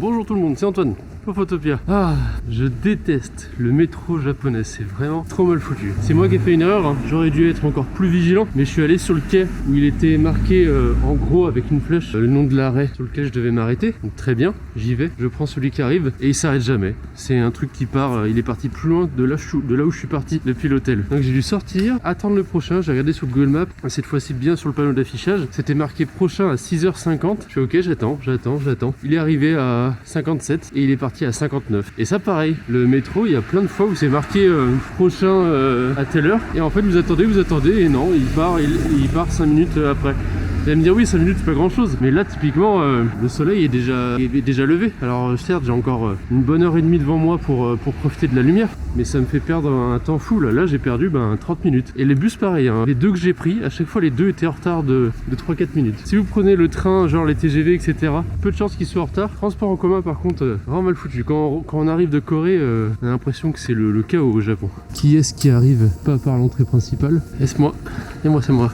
Bonjour tout le monde, c'est Antoine, pour Photopia. Ah, je déteste le métro japonais, c'est vraiment trop mal foutu. C'est moi qui ai fait une erreur, hein. J'aurais dû être encore plus vigilant, mais je suis allé sur le quai où il était marqué en gros avec une flèche le nom de l'arrêt sur lequel je devais m'arrêter. Donc très bien, j'y vais, je prends celui qui arrive et il s'arrête jamais. C'est un truc qui part, il est parti plus loin de là où je suis parti depuis l'hôtel. Donc j'ai dû sortir, attendre le prochain, j'ai regardé sur le Google Maps, cette fois-ci bien sur le panneau d'affichage, c'était marqué prochain à 6h50. Je fais ok, j'attends. Il est arrivé à 57 et il est parti à 59. Et ça pareil, le métro, il y a plein de fois où c'est marqué prochain à telle heure et en fait vous attendez et non, il part 5 minutes après. Vous allez me dire oui, 5 minutes c'est pas grand chose, mais là typiquement le soleil est déjà levé. Alors certes j'ai encore une bonne heure et demie devant moi pour profiter de la lumière, mais ça me fait perdre un temps fou. Là j'ai perdu 30 minutes. Et les bus pareil, hein. Les deux que j'ai pris, à chaque fois les deux étaient en retard de 3-4 minutes. Si vous prenez le train, genre les TGV etc, peu de chances qu'ils soient en retard. Transport en commun par contre vraiment mal foutu. Quand on arrive de Corée, on a l'impression que c'est le chaos au Japon. Qui est-ce qui arrive pas par l'entrée principale? Est-ce moi? Et moi c'est moi.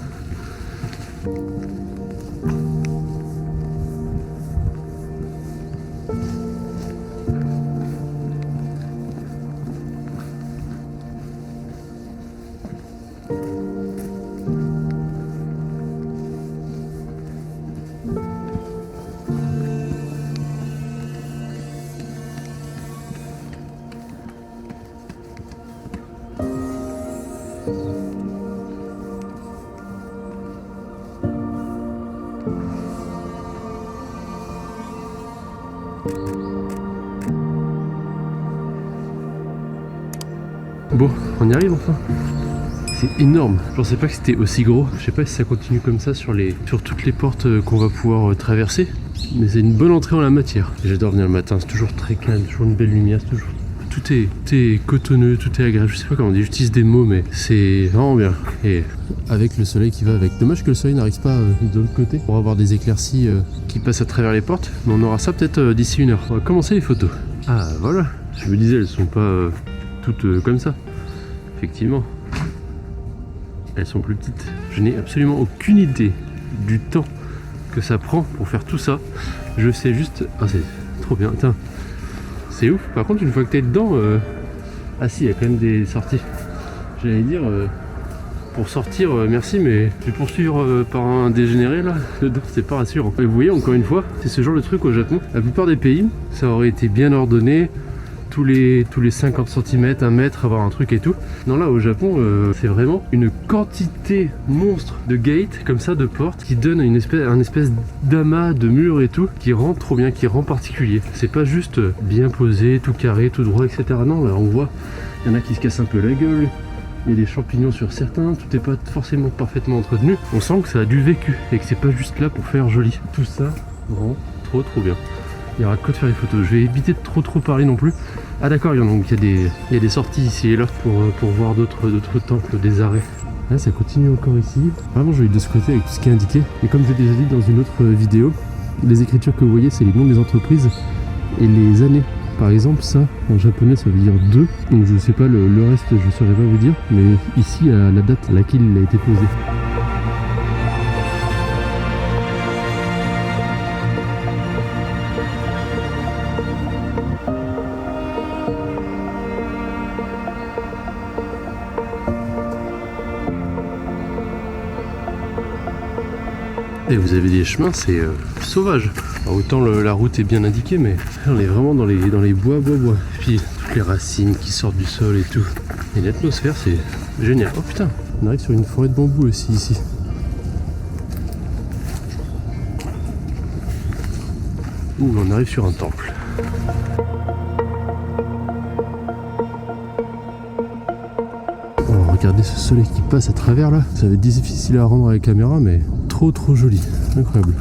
Bon, on y arrive enfin. C'est énorme. Je pensais pas que c'était aussi gros. Je sais pas si ça continue comme ça sur toutes les portes qu'on va pouvoir traverser. Mais c'est une bonne entrée en la matière. J'adore venir le matin, c'est toujours très calme, toujours une belle lumière, c'est toujours... Tout est cotonneux, tout est agréable. Je sais pas comment on dit, j'utilise des mots, mais c'est vraiment bien. Et avec le soleil qui va avec. Dommage que le soleil n'arrive pas de l'autre côté pour avoir des éclaircies qui passent à travers les portes. Mais on aura ça peut-être d'ici une heure. On va commencer les photos. Ah voilà, je me disais, elles sont pas toutes comme ça. Effectivement, elles sont plus petites. Je n'ai absolument aucune idée du temps que ça prend pour faire tout ça. Je sais juste... Ah c'est trop bien, attends. C'est ouf. Par contre, une fois que t'es dedans... Ah si, il y a quand même des sorties. J'allais dire... Pour sortir, merci, mais je vais poursuivre par un dégénéré là. Dedans, c'est pas rassurant. Et vous voyez, encore une fois, c'est ce genre de truc au Japon. La plupart des pays, ça aurait été bien ordonné. Tous les 50 cm, 1 mètre, avoir un truc et tout. Non, là au Japon, c'est vraiment une quantité monstre de gates, comme ça, de portes, qui donne un espèce d'amas de murs et tout, qui rend trop bien, qui rend particulier. C'est pas juste bien posé, tout carré, tout droit, etc. Non, là on voit, il y en a qui se cassent un peu la gueule, il y a des champignons sur certains, tout n'est pas forcément parfaitement entretenu. On sent que ça a du vécu et que c'est pas juste là pour faire joli. Tout ça rend trop bien. Il y aura que de faire les photos. Je vais éviter de trop parler non plus. Ah d'accord, il y a des sorties ici et là pour voir d'autres temples, des arrêts. Là ça continue encore ici. Vraiment joli de ce côté avec tout ce qui est indiqué. Et comme j'ai déjà dit dans une autre vidéo, les écritures que vous voyez c'est les noms des entreprises et les années. Par exemple ça en japonais ça veut dire 2. Donc je sais pas le reste, je saurais pas vous dire. Mais ici la date à laquelle il a été posé. Et vous avez des chemins, c'est sauvage. Alors, autant la route est bien indiquée, mais on est vraiment dans les bois. Et puis toutes les racines qui sortent du sol et tout. Et l'atmosphère, c'est génial. Oh putain, on arrive sur une forêt de bambou aussi ici. Ouh, on arrive sur un temple. Oh, regardez ce soleil qui passe à travers là. Ça va être difficile à rendre à la caméra, mais trop joli, incroyable.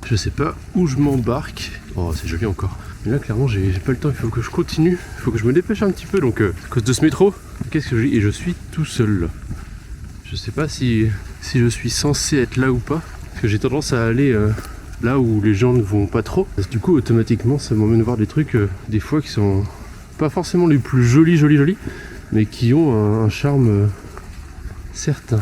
Je sais pas où je m'embarque. Oh, c'est joli encore. Mais là, clairement, j'ai pas le temps. Il faut que je continue. Il faut que je me dépêche un petit peu. Donc, à cause de ce métro, qu'est-ce que je dis? Et je suis tout seul là. Je sais pas si je suis censé être là ou pas. Parce que j'ai tendance à aller là où les gens ne vont pas trop. Parce que du coup, automatiquement, ça m'emmène voir des trucs, des fois, qui sont pas forcément les plus jolis, mais qui ont un charme certain.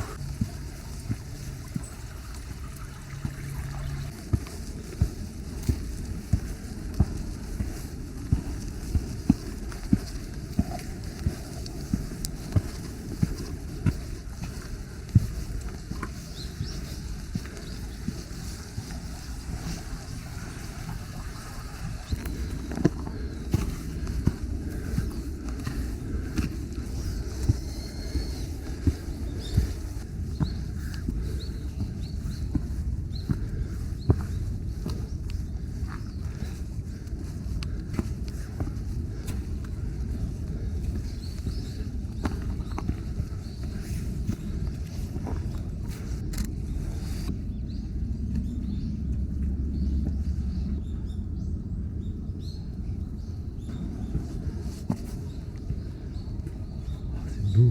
Beau.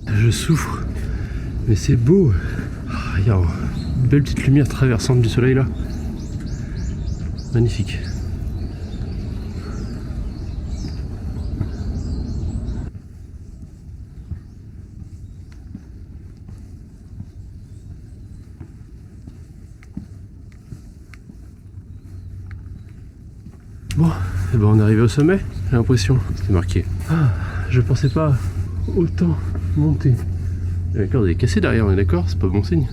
Je souffre, mais c'est beau. Il y a une belle petite lumière traversante du soleil là. Magnifique. Bon, et ben on est arrivé au sommet, j'ai l'impression. C'est marqué. Ah, je pensais pas autant monter. La corde est cassée derrière, on est d'accord? C'est pas bon signe.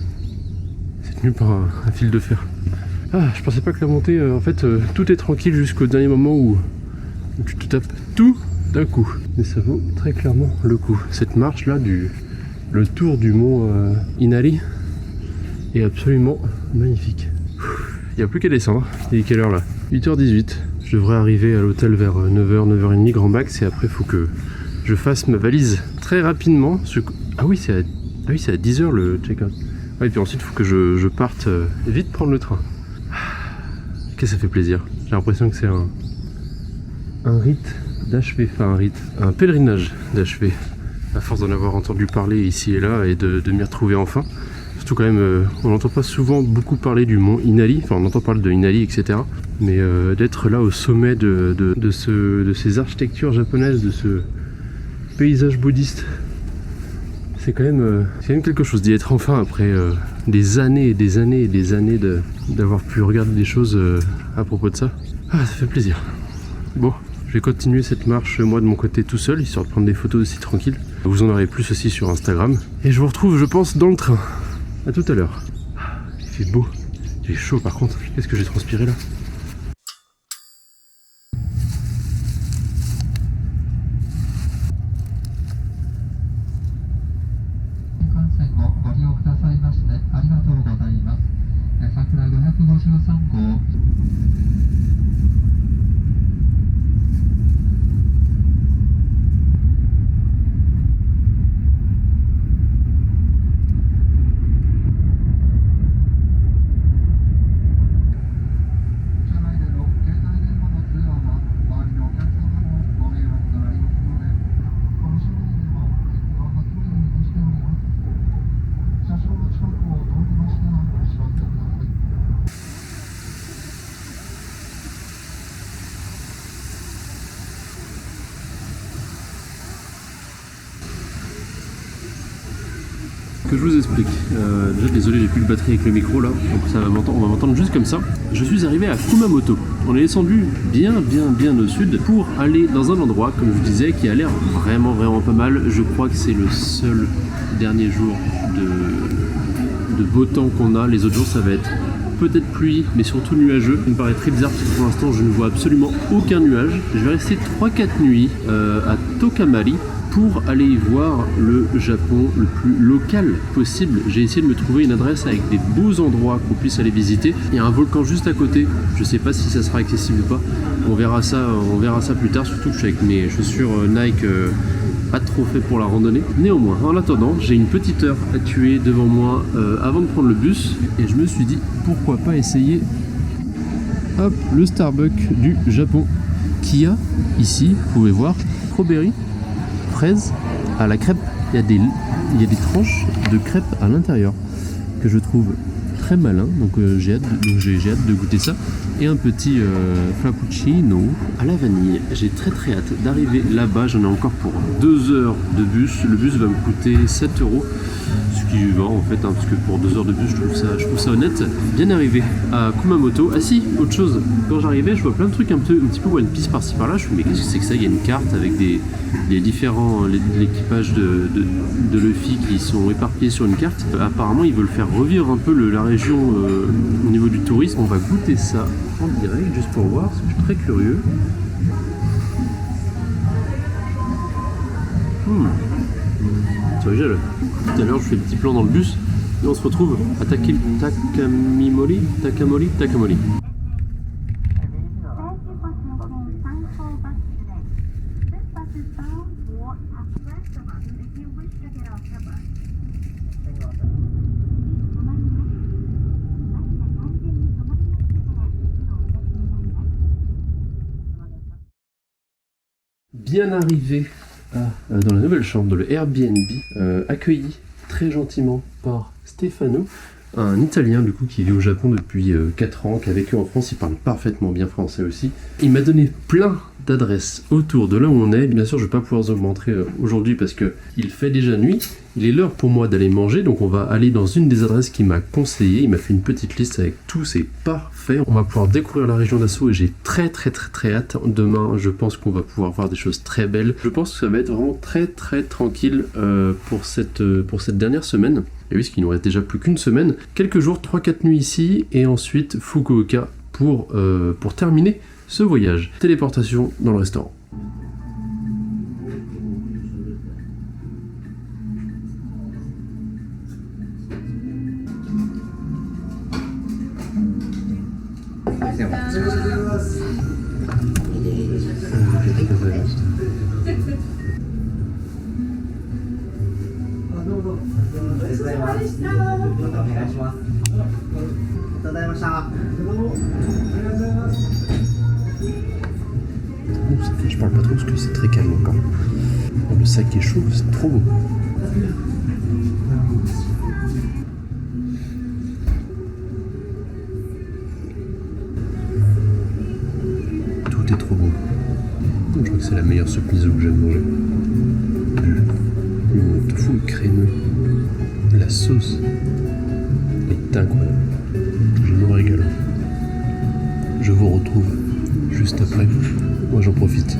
C'est tenu par un fil de fer. Ah, je pensais pas que la montée, en fait, tout est tranquille jusqu'au dernier moment où tu te tapes tout d'un coup. Mais ça vaut très clairement le coup. Cette marche là, le tour du mont Inari est absolument magnifique. Il n'y a plus qu'à descendre. Il est quelle heure là? 8h18. Je devrais arriver à l'hôtel vers 9h, 9h30 grand max, et après il faut que je fasse ma valise très rapidement. Ah oui, c'est à 10h le check-out. Ah, et puis ensuite il faut que je parte vite prendre le train. Qu'est-ce que ça fait plaisir. J'ai l'impression que c'est un rite d'achever, enfin un pèlerinage d'achever. À force d'en avoir entendu parler ici et là et de m'y retrouver enfin. Surtout quand même, on n'entend pas souvent beaucoup parler du mont Inari, enfin on entend parler de Inari, etc. Mais d'être là au sommet de ces architectures japonaises, de ce paysage bouddhiste, c'est quand même quelque chose d'y être enfin après des années et des années et des années d'avoir pu regarder des choses à propos de ça. Ah, ça fait plaisir. Bon, je vais continuer cette marche moi de mon côté tout seul, histoire de prendre des photos aussi tranquilles. Vous en aurez plus aussi sur Instagram. Et je vous retrouve, je pense, dans le train. A tout à l'heure. Il fait beau. J'ai chaud par contre. Qu'est-ce que j'ai transpiré là? Que je vous explique. Déjà désolé, j'ai plus de batterie avec le micro là, donc on va m'entendre juste comme ça. Je suis arrivé à Kumamoto. On est descendu bien au sud pour aller dans un endroit, comme je vous disais, qui a l'air vraiment pas mal. Je crois que c'est le seul dernier jour de beau temps qu'on a. Les autres jours ça va être peut-être pluie, mais surtout nuageux. Ça me paraît très bizarre parce que pour l'instant je ne vois absolument aucun nuage. Je vais rester 3-4 nuits à Tokamari pour aller y voir le Japon le plus local possible. J'ai essayé de me trouver une adresse avec des beaux endroits qu'on puisse aller visiter. Il y a un volcan juste à côté, je sais pas si ça sera accessible ou pas. On verra ça plus tard, surtout que je suis avec mes chaussures Nike pas trop fait pour la randonnée. Néanmoins, en attendant, j'ai une petite heure à tuer devant moi avant de prendre le bus. Et je me suis dit, pourquoi pas essayer hop, le Starbucks du Japon. Qui a ici, vous pouvez voir, strawberry, fraise à la crêpe. Il y a des tranches de crêpes à l'intérieur que je trouve très malin, donc j'ai hâte de goûter ça. Et un petit frappuccino à la vanille. J'ai très hâte d'arriver là-bas. J'en ai encore pour 2 heures de bus. Le bus va me coûter 7 €. Ce qui va en fait, parce que pour 2 heures de bus, je trouve ça honnête. Bien arrivé à Kumamoto. Ah si, autre chose. Quand j'arrivais, je vois plein de trucs un petit peu One Piece par-ci par-là. Je me dis, mais qu'est-ce que c'est que ça? Il y a une carte avec l'équipage de Luffy qui sont éparpillés sur une carte. Apparemment, ils veulent faire revivre un peu la région au niveau du tourisme. On va goûter ça en direct, juste pour voir, parce que je suis très curieux. C'est original. Tout à l'heure, je fais le petit plan dans le bus, et on se retrouve à Takamori. Bien arrivé dans la nouvelle chambre de le Airbnb, accueilli très gentiment par Stefano, un Italien du coup qui vit au Japon depuis 4 ans, qui a vécu en France, il parle parfaitement bien français aussi. Il m'a donné plein d'adresses autour de là où on est. Bien sûr, je ne vais pas pouvoir vous montrer aujourd'hui parce qu'il fait déjà nuit. Il est l'heure pour moi d'aller manger, donc on va aller dans une des adresses qu'il m'a conseillé. Il m'a fait une petite liste avec tout, c'est parfait. On va pouvoir découvrir la région d'Asso et j'ai très hâte. Demain, je pense qu'on va pouvoir voir des choses très belles. Je pense que ça va être vraiment très tranquille pour cette dernière semaine. Et oui, parce qu'il nous reste déjà plus qu'une semaine. Quelques jours, 3-4 nuits ici, et ensuite Fukuoka pour terminer ce voyage. Téléportation dans le restaurant. Je parle pas trop parce que c'est très calme encore. Le sac est chaud, c'est trop beau. Tout est trop beau. Je crois que c'est la meilleure soupe miso que j'aime manger. Le tofu crémeux, la sauce est incroyable. Je me régale. Je vous retrouve juste après. Moi j'en profite.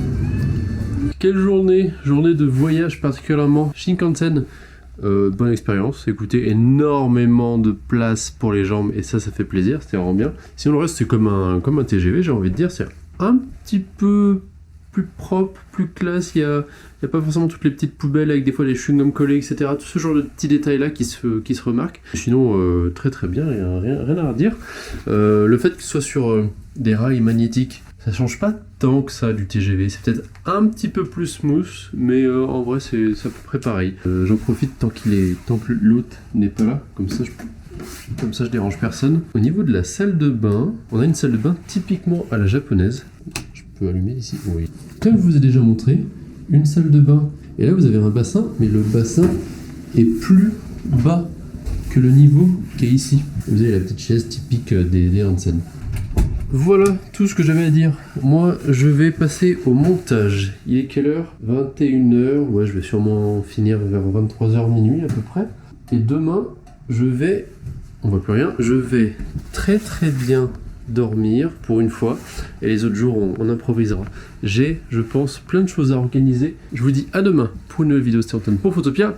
Quelle journée de voyage particulièrement Shinkansen. Bonne expérience, écoutez, énormément de place pour les jambes et ça fait plaisir, c'était vraiment bien. Sinon le reste c'est comme un TGV, j'ai envie de dire, c'est un petit peu plus propre, plus classe, il y a pas forcément toutes les petites poubelles avec des fois les chewing-gums collés, etc. Tout ce genre de petits détails là qui se remarquent. Sinon très bien, il n'y a rien à redire. Le fait que ce soit sur des rails magnétiques, ça change pas tant que ça du TGV, c'est peut-être un petit peu plus smooth, mais en vrai c'est à peu près pareil. J'en profite tant que l'autre n'est pas là, comme ça je dérange personne. Au niveau de la salle de bain, on a une salle de bain typiquement à la japonaise. Je peux allumer ici? Oui. Comme je vous ai déjà montré, une salle de bain, et là vous avez un bassin, mais le bassin est plus bas que le niveau qui est ici. Vous avez la petite chaise typique des onsen. Voilà tout ce que j'avais à dire. Moi, je vais passer au montage. Il est quelle heure? 21h. Ouais, je vais sûrement finir vers 23h minuit à peu près. Et demain, on voit plus rien, je vais très bien dormir pour une fois. Et les autres jours, on improvisera. J'ai, je pense, plein de choses à organiser. Je vous dis à demain pour une nouvelle vidéo. C'était Antoine pour Photopia.